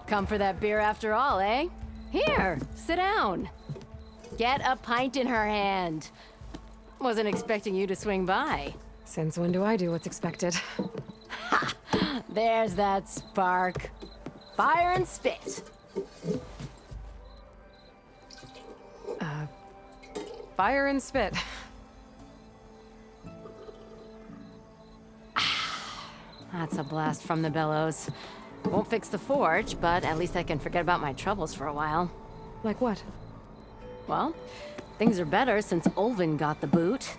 Come for that beer after all, eh? Here, sit down. Get a pint in her hand. Wasn't expecting you to swing by. Since when do I do what's expected? Ha! There's that spark. Fire and spit. Fire and spit. That's a blast from the bellows. Won't fix the forge, but at least I can forget about my troubles for a while. Like what? Well, things are better since Ulvin got the boot.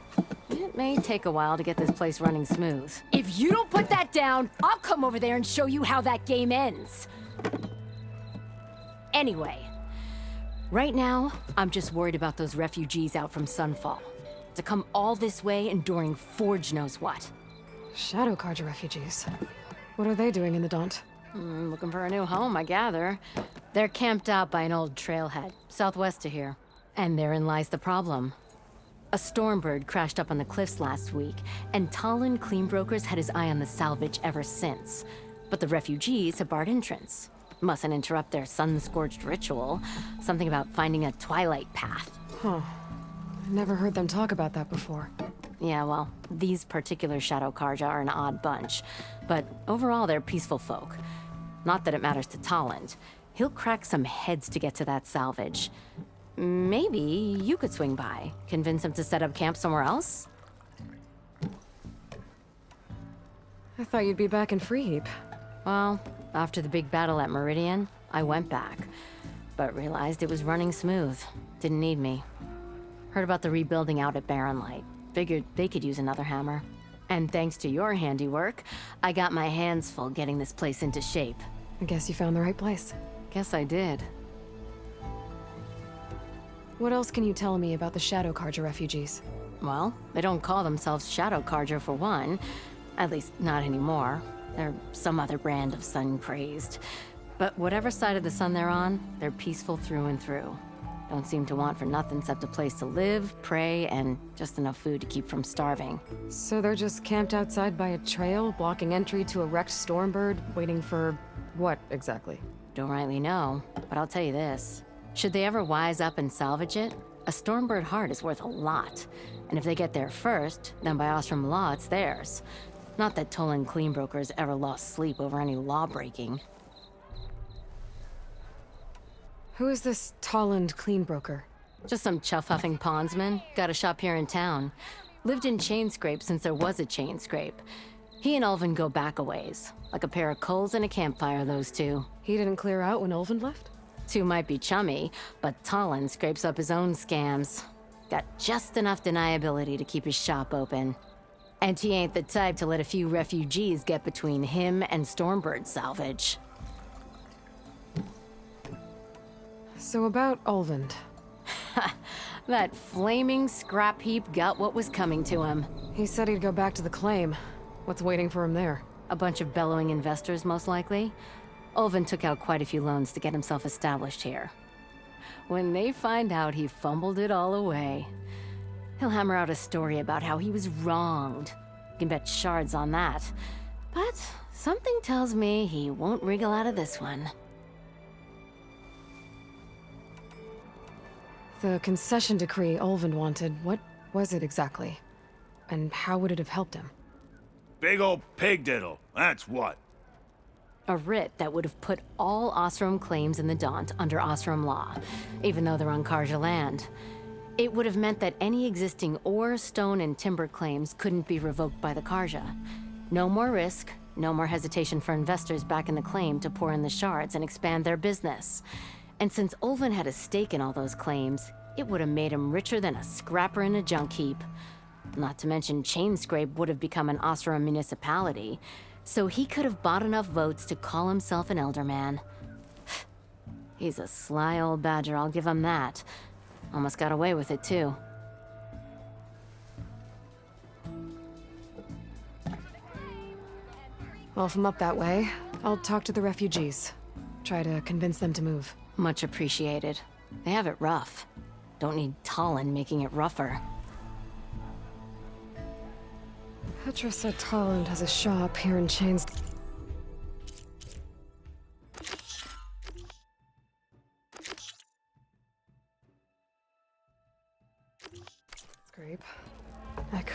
It may take a while to get this place running smooth. If you don't put that down, I'll come over there and show you how that game ends. Anyway, right now, I'm just worried about those refugees out from Sunfall. To come all this way enduring Forge knows what. Shadow Carja refugees. What are they doing in the Daunt? Looking for a new home, I gather. They're camped out by an old trailhead, southwest of here. And therein lies the problem. A Stormbird crashed up on the cliffs last week, and Talon Cleanbrokers had his eye on the salvage ever since. But the refugees have barred entrance. Mustn't interrupt their sun-scorched ritual. Something about finding a Twilight path. Huh. Never heard them talk about that before. Yeah, well, these particular Shadow Carja are an odd bunch. But overall, they're peaceful folk. Not that it matters to Talon. He'll crack some heads to get to that salvage. Maybe you could swing by, convince him to set up camp somewhere else? I thought you'd be back in Freeheap. Well, after the big battle at Meridian, I went back. But realized it was running smooth. Didn't need me. Heard about the rebuilding out at Barren Light. Figured they could use another hammer. And thanks to your handiwork, I got my hands full getting this place into shape. I guess you found the right place. Guess I did. What else can you tell me about the Shadow Carja refugees? Well, they don't call themselves Shadow Carja for one. At least, not anymore. They're some other brand of sun-crazed. But whatever side of the sun they're on, they're peaceful through and through. Don't seem to want for nothing except a place to live, pray, and just enough food to keep from starving. So they're just camped outside by a trail, blocking entry to a wrecked Stormbird, waiting for what, exactly? Don't rightly know, but I'll tell you this. Should they ever wise up and salvage it, a Stormbird heart is worth a lot. And if they get there first, then by Ostrom law, it's theirs. Not that Tolan Cleanbrokers ever lost sleep over any law-breaking. Who is this Talland Cleanbroker? Just some chuff-huffing pondsman. Got a shop here in town. Lived in Chainscrape since there was a Chainscrape. He and Ulvin go back a ways. Like a pair of coals and a campfire, those two. He didn't clear out when Ulvin left? Two might be chummy, but Talon scrapes up his own scams. Got just enough deniability to keep his shop open. And he ain't the type to let a few refugees get between him and Stormbird salvage. So about Ulvin. That flaming scrap heap got what was coming to him. He said he'd go back to the claim. What's waiting for him there? A bunch of bellowing investors, most likely. Ulvin took out quite a few loans to get himself established here. When they find out he fumbled it all away, he'll hammer out a story about how he was wronged. You can bet shards on that. But something tells me he won't wriggle out of this one. The concession decree Ulvin wanted, what was it exactly? And how would it have helped him? Big old pig diddle, that's what. A writ that would have put all Ostrom claims in the Daunt under Ostrom law, even though they're on Carja land. It would have meant that any existing ore, stone, and timber claims couldn't be revoked by the Carja. No more risk, no more hesitation for investors back in the claim to pour in the shards and expand their business. And since Ulvin had a stake in all those claims, it would have made him richer than a scrapper in a junk heap. Not to mention Chainscrape would have become an Ostrom municipality, so he could have bought enough votes to call himself an elderman. He's a sly old badger, I'll give him that. Almost got away with it, too. Well, if I'm up that way, I'll talk to the refugees. Try to convince them to move. Much appreciated. They have it rough. Don't need Talon making it rougher. Petra said Talland has a shop here in Chains.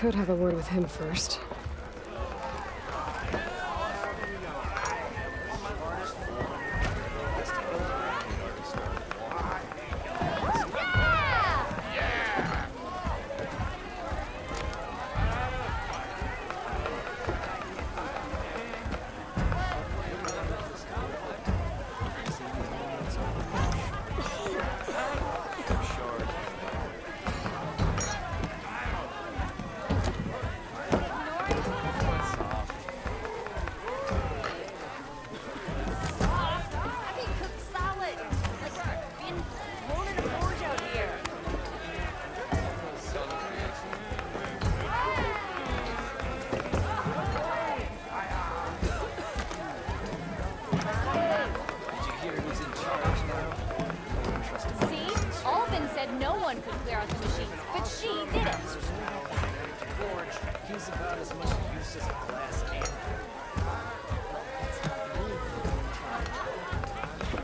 Could have a word with him first. No one could clear out the machines, but she did it. Forge, he's about as much use as a glass cannon.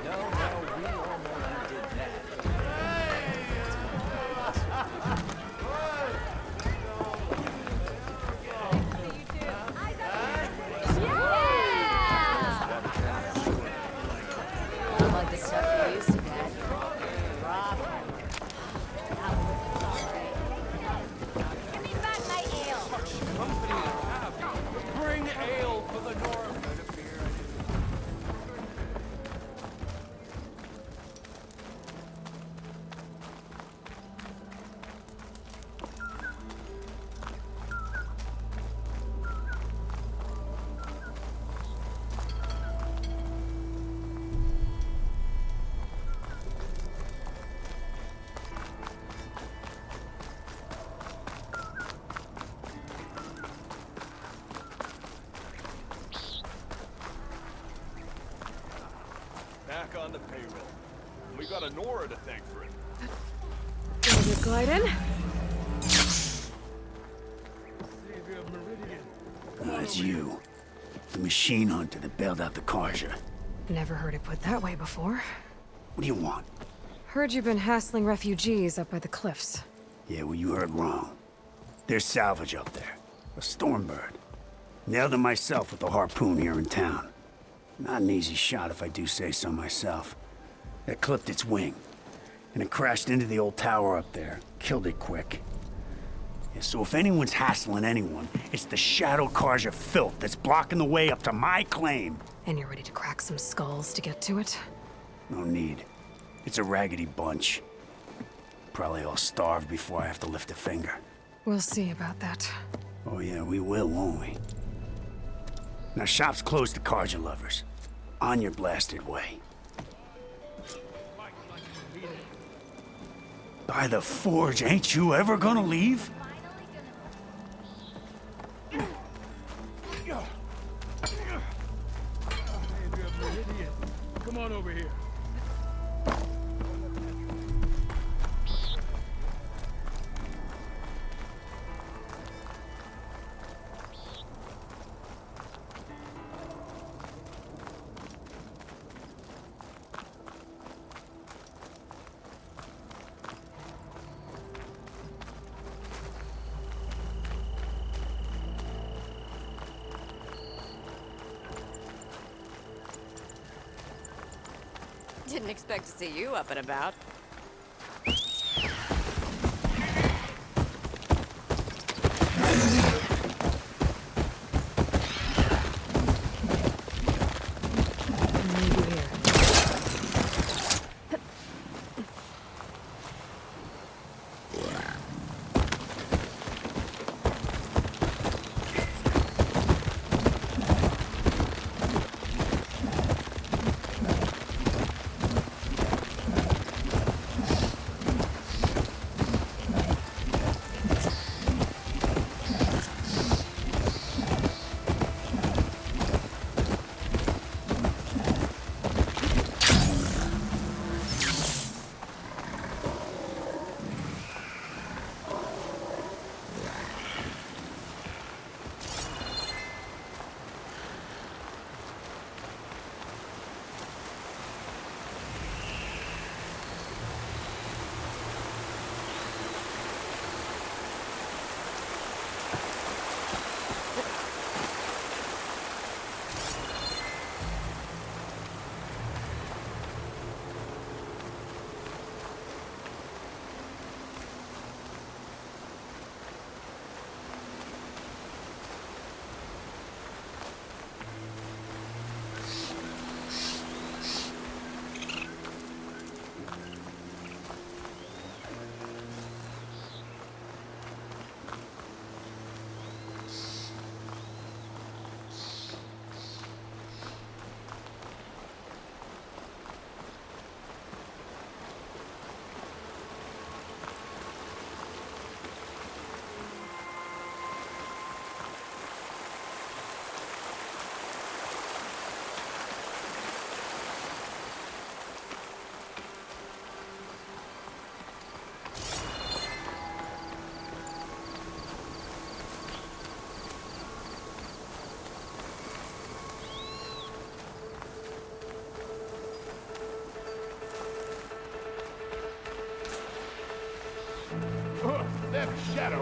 No, we all know you did that. Yeah! I like the stuff you used to get. Bring ale for the North. Back on the payroll. We got a Nora to thank for it. Will you glide in? It's you. The machine hunter that bailed out the Karja. Never heard it put that way before. What do you want? Heard you've been hassling refugees up by the cliffs. Yeah, well, you heard wrong. There's salvage up there. A stormbird. Nailed him myself with a harpoon here in town. Not an easy shot if I do say so myself. It clipped its wing. And it crashed into the old tower up there. Killed it quick. Yeah, so if anyone's hassling anyone, it's the Shadow Karja filth that's blocking the way up to my claim. And you're ready to crack some skulls to get to it? No need. It's a raggedy bunch. Probably all starved before I have to lift a finger. We'll see about that. Oh yeah, we will, won't we? Now shop's closed to Karja lovers. On your blasted way. By the Forge, ain't you ever gonna leave? Come on over here. Didn't expect to see you up and about. Need you here.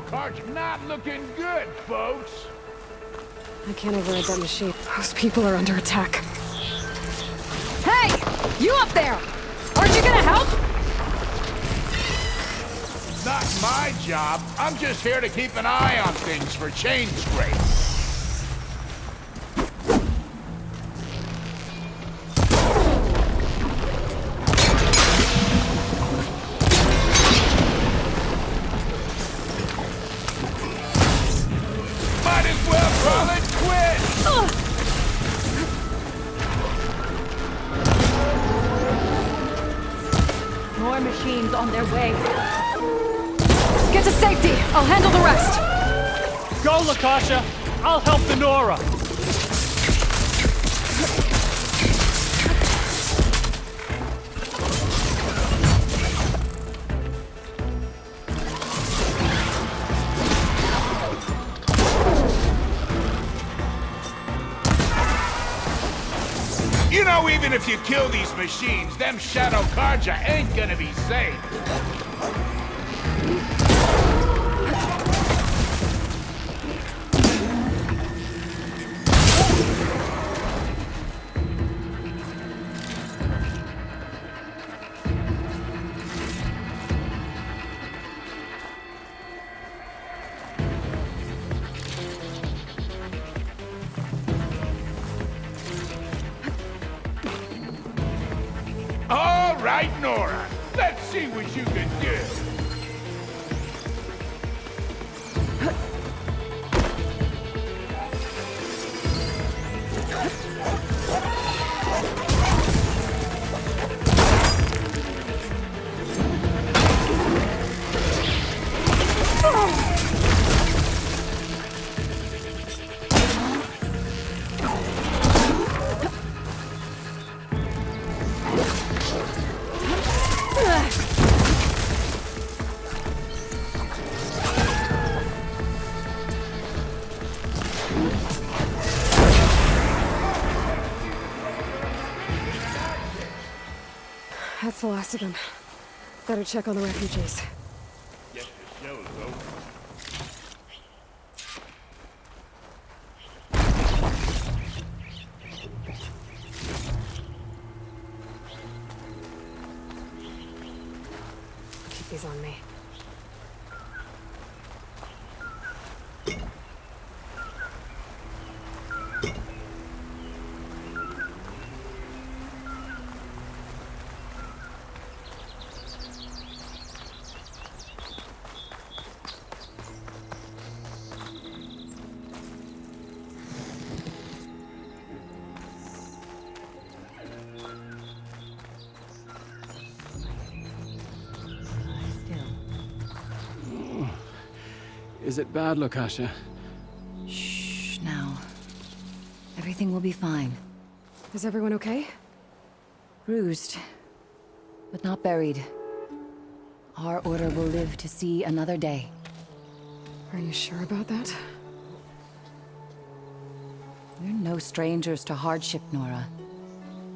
Karch not looking good, folks. I can't override that machine. Those people are under attack. Hey! You up there! Aren't you gonna help? Not my job. I'm just here to keep an eye on things for chain scrape. Might as well call it quits! More machines on their way. Get to safety! I'll handle the rest! Go, Lakasha! I'll help the Nora! You know, even if you kill these machines, them Shadow Karja ain't gonna be safe. All right, Nora. Let's see what you can do. That's the last of them. Better check on the refugees. Guess the show's over. Keep these on me. Is it bad, Lakasha? Shh, now. Everything will be fine. Is everyone okay? Bruised, but not buried. Our order will live to see another day. Are you sure about that? We're no strangers to hardship, Nora.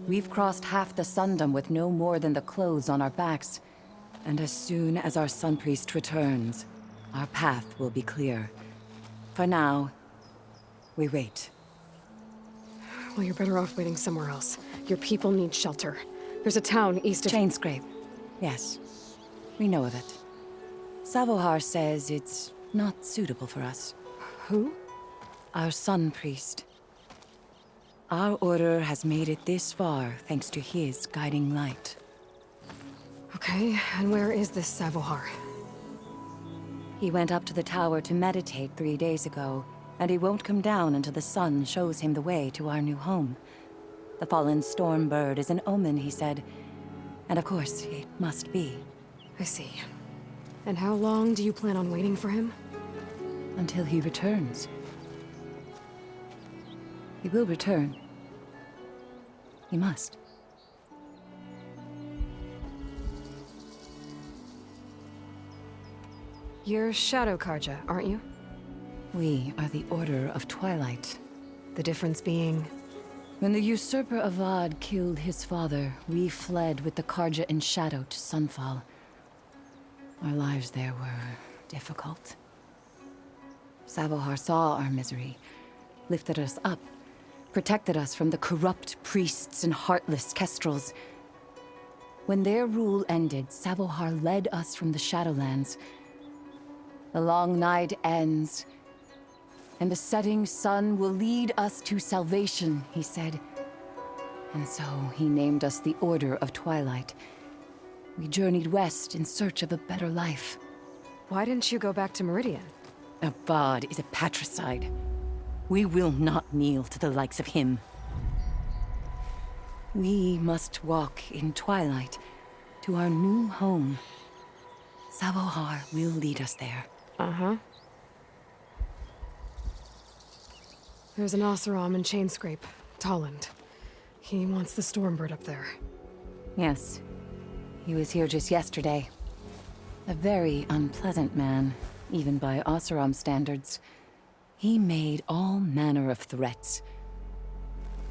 We've crossed half the Sundom with no more than the clothes on our backs. And as soon as our Sun Priest returns, our path will be clear. For now, we wait. Well, you're better off waiting somewhere else. Your people need shelter. There's a town east of... Chainscrape. Yes. We know of it. Savohar says it's not suitable for us. Who? Our Sun Priest. Our order has made it this far thanks to his guiding light. Okay, and where is this Savohar? He went up to the tower to meditate 3 days ago, and he won't come down until the sun shows him the way to our new home. The fallen storm bird is an omen, he said. And of course, it must be. I see. And how long do you plan on waiting for him? Until he returns. He will return. He must. You're Shadow Karja, aren't you? We are the Order of Twilight. The difference being... When the usurper Avad killed his father, we fled with the Karja in shadow to Sunfall. Our lives there were difficult. Savohar saw our misery, lifted us up, protected us from the corrupt priests and heartless kestrels. When their rule ended, Savohar led us from the Shadowlands. The long night ends, and the setting sun will lead us to salvation, he said. And so he named us the Order of Twilight. We journeyed west in search of a better life. Why didn't you go back to Meridian? Abad is a patricide. We will not kneel to the likes of him. We must walk in Twilight to our new home. Savohar will lead us there. Uh-huh. There's an Oseram in Chainscrape, Tolland. He wants the Stormbird up there. Yes. He was here just yesterday. A very unpleasant man, even by Oseram standards. He made all manner of threats.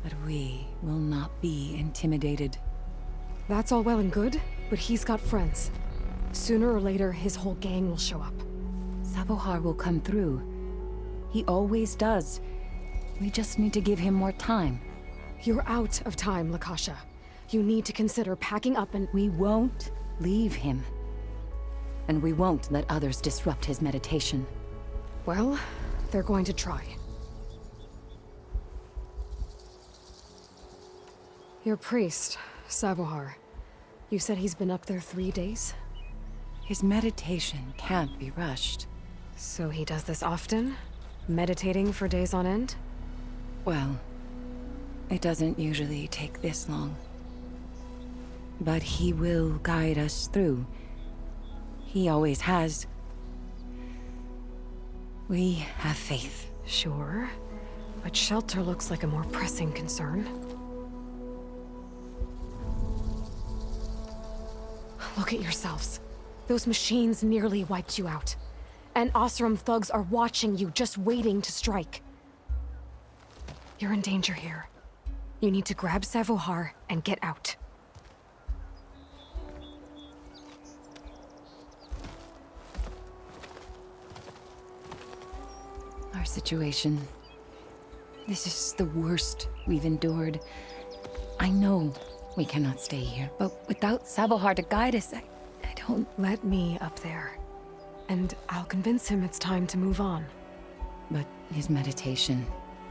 But we will not be intimidated. That's all well and good, but he's got friends. Sooner or later, his whole gang will show up. Savohar will come through. He always does. We just need to give him more time. You're out of time, Lakasha. You need to consider packing up and— We won't leave him. And we won't let others disrupt his meditation. Well, they're going to try. Your priest, Savohar. You said he's been up there 3 days? His meditation can't be rushed. So he does this often? Meditating for days on end? Well, it doesn't usually take this long. But he will guide us through. He always has. We have faith. Sure, but shelter looks like a more pressing concern. Look at yourselves. Those machines nearly wiped you out. And Oseram thugs are watching you, just waiting to strike. You're in danger here. You need to grab Savohar and get out. Our situation. This is the worst we've endured. I know we cannot stay here, but without Savohar to guide us, I don't... Let me up there. And I'll convince him it's time to move on. But his meditation...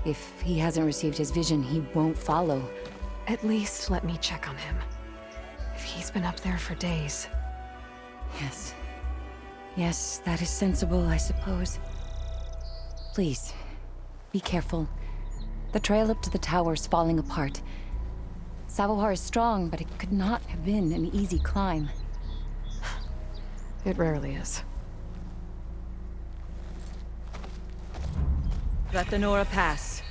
If he hasn't received his vision, he won't follow. At least let me check on him. If he's been up there for days. Yes. Yes, that is sensible, I suppose. Please, be careful. The trail up to the tower's falling apart. Savohar is strong, but it could not have been an easy climb. It rarely is. Let the Nora pass.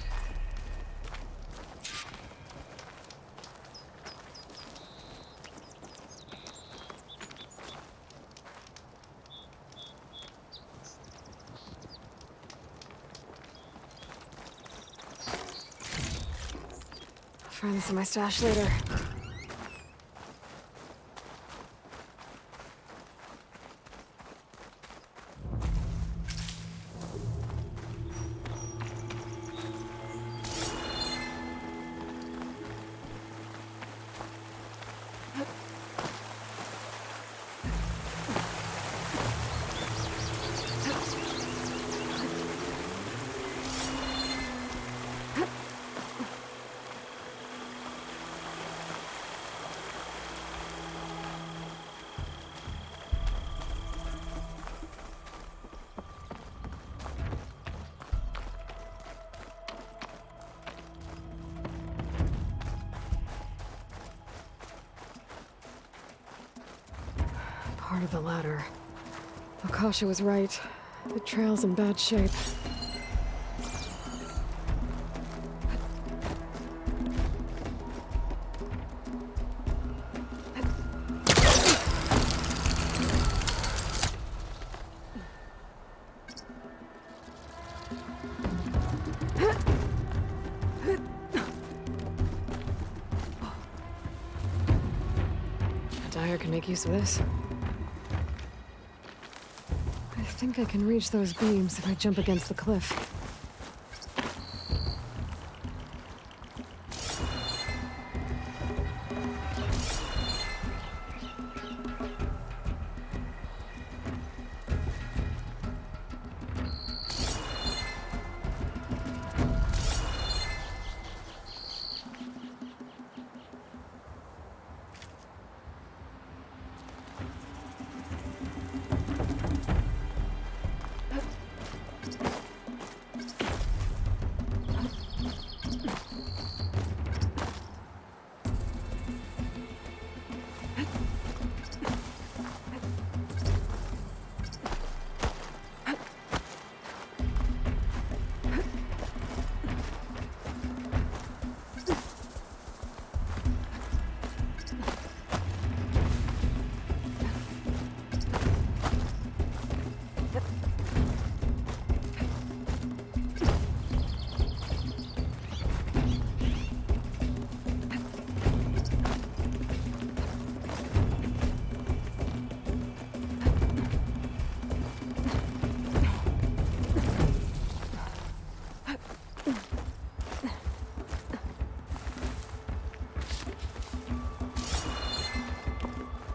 I'll find this in my stash later. Part of the ladder. Akasha was right. The trail's in bad shape. Dyer can make use of this. I think I can reach those beams if I jump against the cliff.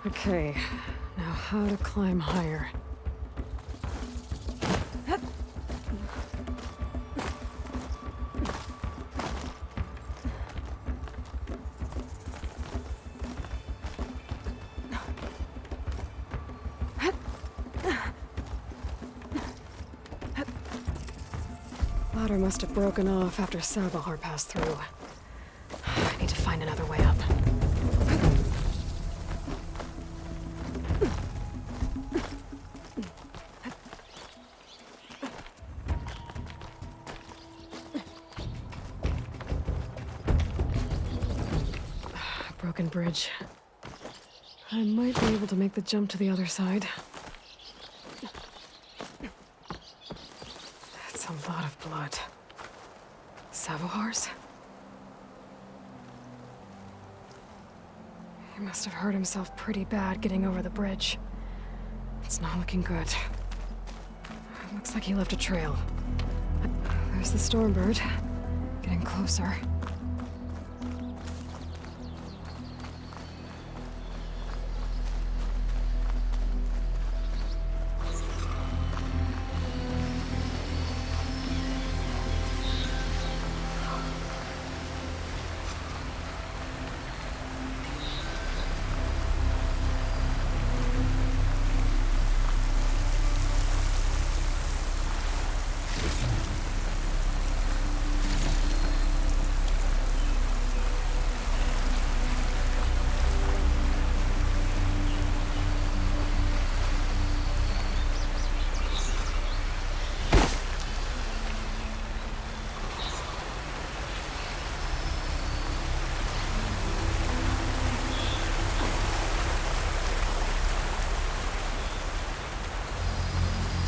Okay, now how to climb higher. Ladder must have broken off after Sabahar passed through. I need to find another way up. Broken bridge. I might be able to make the jump to the other side. That's a lot of blood. Savohar's? He must have hurt himself pretty bad getting over the bridge. It's not looking good. It looks like he left a trail. There's the Stormbird. Getting closer.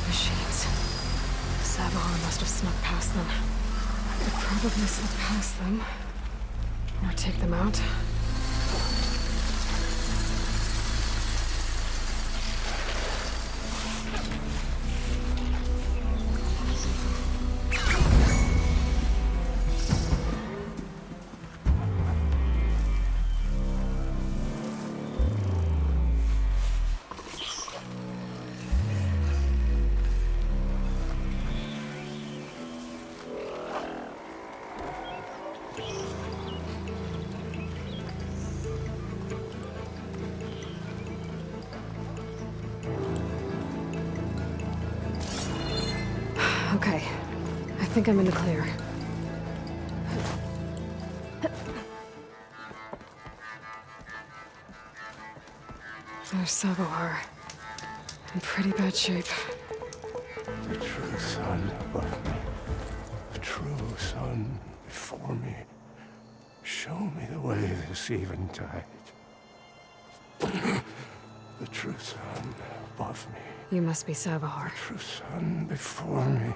Machines. Sabahar must have snuck past them. Could probably slip past them. Or take them out. Okay. I think I'm in the clear. There's Sabahar. In pretty bad shape. The true sun above me. The true sun before me. Show me the way this eventide. The true sun above me. You must be Sabahar. The true sun before me.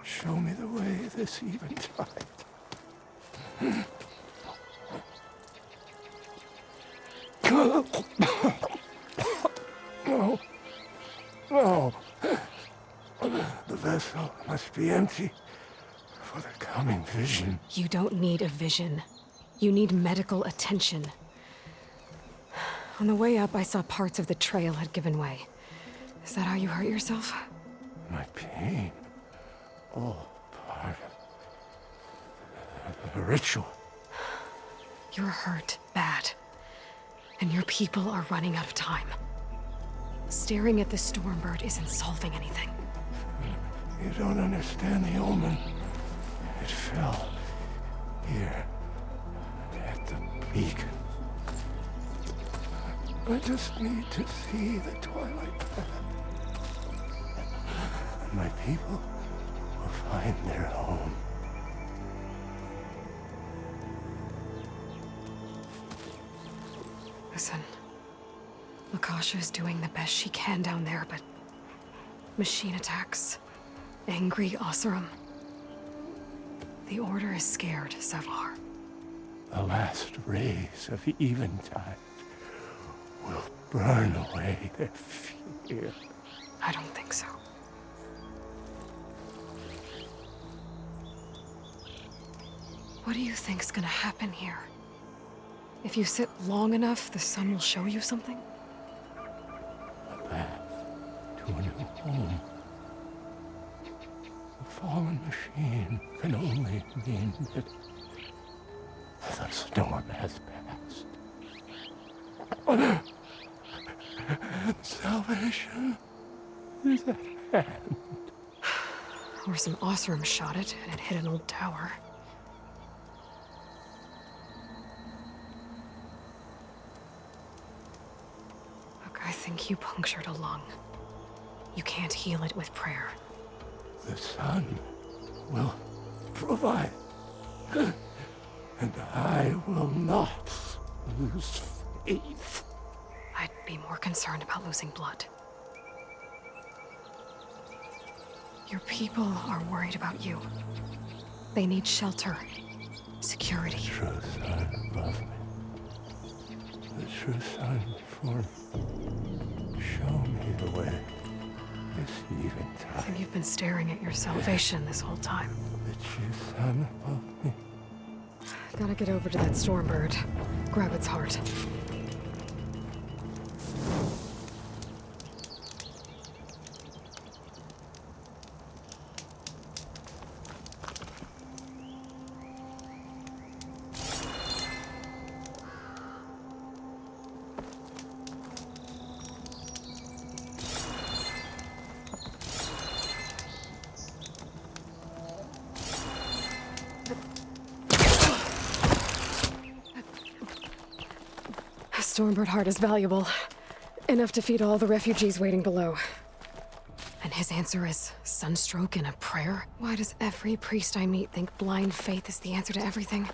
Show me the way this eventide. No. No. be empty for the coming vision. You don't need a vision. You need medical attention. On the way up, I saw parts of the trail had given way. Is that how you hurt yourself? My pain, all part of the ritual. You're hurt bad. And your people are running out of time. Staring at the Stormbird isn't solving anything. You don't understand the omen. It fell here at the beacon. I just need to see the Twilight path. And my people will find their home. Listen, Lakasha is doing the best she can down there, but machine attacks, angry Oseram. The Order is scared, Sevar. The last rays of eventide will burn away their fear. I don't think so. What do you think's gonna happen here? If you sit long enough, the sun will show you something? A path to a new home. The fallen machine can only mean that the storm has passed. Salvation is at hand. Or some Oseram shot it, and it hit an old tower. Look, I think you punctured a lung. You can't heal it with prayer. The sun will provide. And I will not lose faith. I'd be more concerned about losing blood. Your people are worried about you. They need shelter, security. The true sun above me. The true sun before me. Show me the way. This I eventide. think you've been staring at your salvation this whole time. The true sun above me. Gotta get over to that Stormbird. Grab its heart. Stormbird heart is valuable. Enough to feed all the refugees waiting below. And his answer is sunstroke and a prayer? Why does every priest I meet think blind faith is the answer to everything?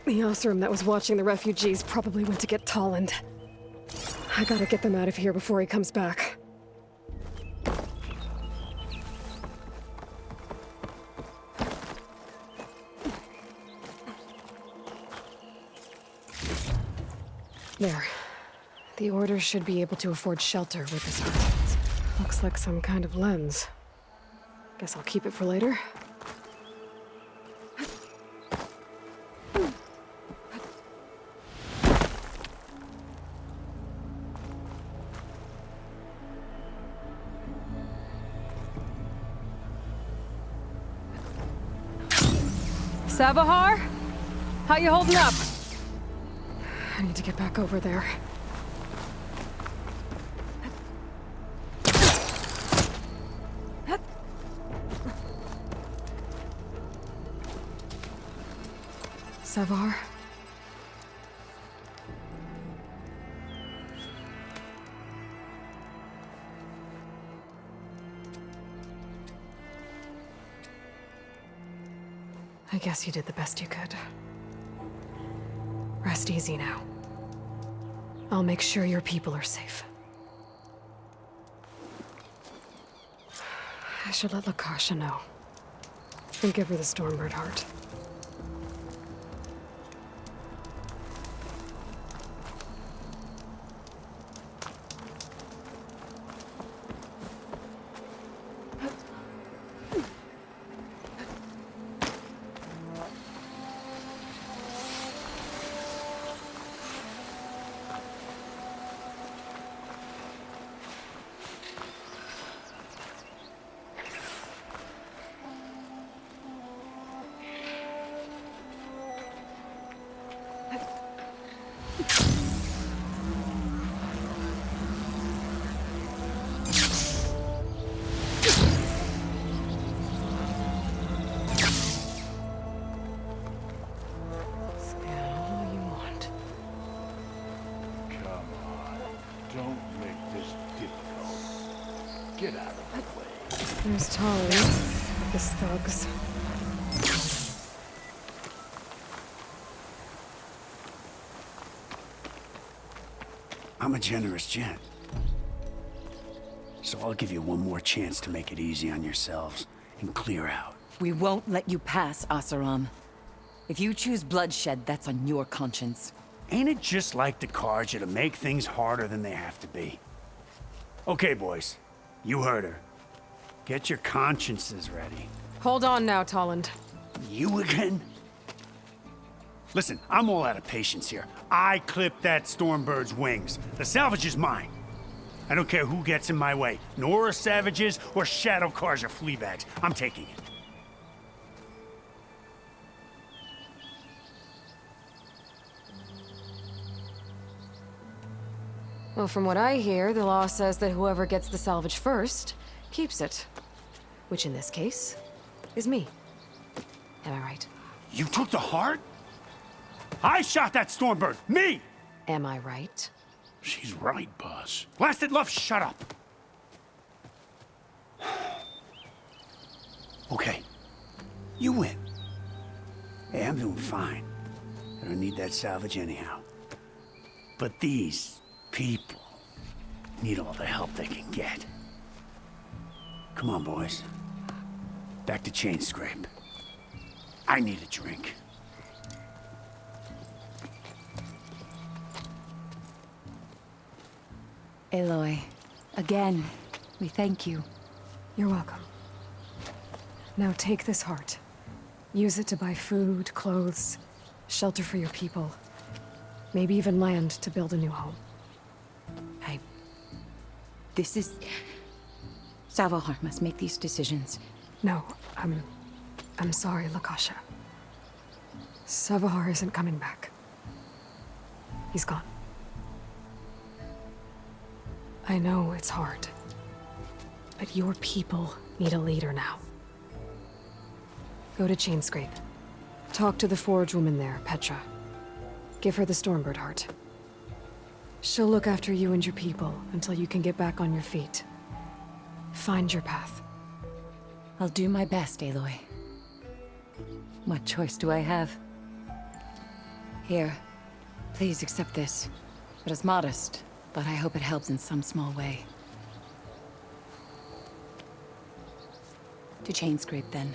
The Oseram that was watching the refugees probably went to get Tolland. I gotta get them out of here before he comes back. There. The Order should be able to afford shelter with this hut. Looks like some kind of lens. Guess I'll keep it for later. Savahar? How you holding up? I need to get back over there. Savahar? I guess you did the best you could. Rest easy now. I'll make sure your people are safe. I should let Lakasha know. And give her the Stormbird heart. Don't make this difficult. Get out of the way. There's Tali. His thugs. I'm a generous gent. So I'll give you one more chance to make it easy on yourselves and clear out. We won't let you pass, Asaram. If you choose bloodshed, that's on your conscience. Ain't it just like the Karja to make things harder than they have to be? Okay, boys. You heard her. Get your consciences ready. Hold on now, Tolland. You again? Listen, I'm all out of patience here. I clipped that Stormbird's wings. The salvage is mine. I don't care who gets in my way. Nora savages or Shadow Karja fleabags. I'm taking it. Well, from what I hear, the law says that whoever gets the salvage first keeps it. Which in this case is me. Am I right? You took the heart? I shot that Stormbird! Me! Am I right? She's right, boss. Blasted love, shut up! Okay. You win. Hey, I'm doing fine. I don't need that salvage anyhow. But these people need all the help they can get. Come on, boys. Back to Chain Scrape. I need a drink. Aloy, again, we thank you. You're welcome. Now take this heart. Use it to buy food, clothes, shelter for your people. Maybe even land to build a new home. This is... Savahar must make these decisions. No, I'm sorry, Lakasha. Savahar isn't coming back. He's gone. I know it's hard, but your people need a leader now. Go to Chainscrape. Talk to the forge woman there, Petra. Give her the Stormbird heart. She'll look after you and your people until you can get back on your feet. Find your path. I'll do my best, Aloy. What choice do I have? Here, please accept this. It is modest, but I hope it helps in some small way. To Chainscrape, then.